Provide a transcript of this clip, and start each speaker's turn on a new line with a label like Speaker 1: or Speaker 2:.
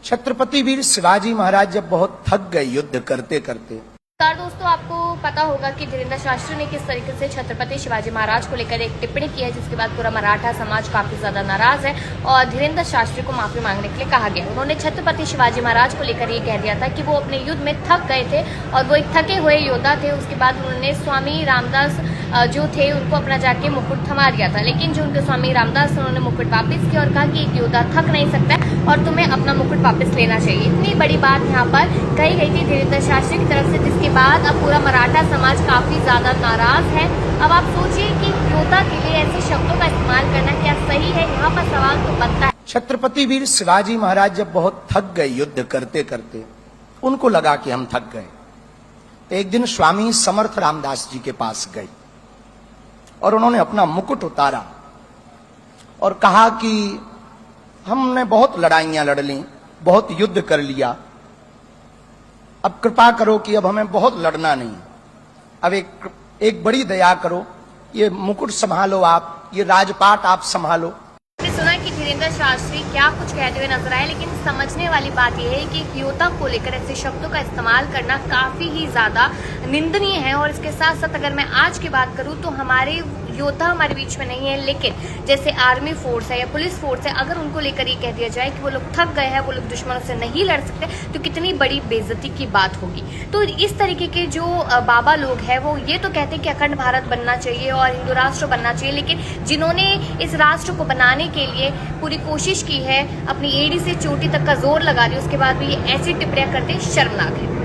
Speaker 1: छत्रपति वीर शिवाजी महाराज जब बहुत थक गए युद्ध करते करते।
Speaker 2: दोस्तों, आपको पता होगा कि धीरेन्द्र शास्त्री ने किस तरीके से छत्रपति शिवाजी महाराज को लेकर एक टिप्पणी की है, जिसके बाद पूरा मराठा समाज काफी ज्यादा नाराज है और धीरेन्द्र शास्त्री को माफी मांगने के लिए कहा गया। उन्होंने छत्रपति शिवाजी महाराज को लेकर ये कह दिया था कि वो अपने युद्ध में थक गए थे और वो एक थके हुए योद्धा थे। उसके बाद उन्होंने स्वामी रामदास जो थे उनको अपना जाके मुकुट थमा दिया था, लेकिन जो उनके स्वामी रामदास उन्होंने मुकुट वापस किया और कहा कि एक योद्धा थक नहीं सकता और तुम्हें अपना मुकुट वापस लेना चाहिए। इतनी बड़ी बात यहाँ पर कही गई थी धीरेन्द्र शास्त्री की तरफ से, जिसके बाद अब पूरा मराठा समाज काफी ज्यादा नाराज है। अब आप सोचिए कि योद्धा के लिए ऐसे शब्दों का इस्तेमाल करना क्या सही है? यहाँ पर सवाल तो बनता है।
Speaker 1: छत्रपति वीर शिवाजी महाराज जब बहुत थक गए युद्ध करते करते, उनको लगा कि हम थक गए, तो एक दिन स्वामी समर्थ रामदास जी के पास गए और उन्होंने अपना मुकुट उतारा और कहा कि हमने बहुत लड़ाइयां लड़ ली, बहुत युद्ध कर लिया, अब कृपा करो कि अब हमें बहुत लड़ना नहीं, अब एक बड़ी दया करो, ये मुकुट संभालो, आप ये राजपाट आप संभालो।
Speaker 2: सुना कि धीरेन्द्र शास्त्री क्या कुछ कहते हुए नजर आए, लेकिन समझने वाली बात यह है कि योद्धा को लेकर ऐसे शब्दों का इस्तेमाल करना काफी ही ज्यादा निंदनीय है। और इसके साथ साथ अगर मैं आज की बात करूं तो हमारे योद्धा हमारे बीच में नहीं है, लेकिन जैसे आर्मी फोर्स है या पुलिस फोर्स है, अगर उनको लेकर ये कह दिया जाए कि वो लोग थक गए हैं, वो लोग दुश्मनों से नहीं लड़ सकते, तो कितनी बड़ी बेइज्जती की बात होगी। तो इस तरीके के जो बाबा लोग हैं वो ये तो कहते हैं कि अखंड भारत बनना चाहिए और हिंदू राष्ट्र बनना चाहिए, लेकिन जिन्होंने इस राष्ट्र को बनाने के लिए पूरी कोशिश की है, अपनी एड़ी से चोटी तक का जोर लगा दिया, उसके बाद भी ऐसी टिप्पणियां करते शर्मनाक है।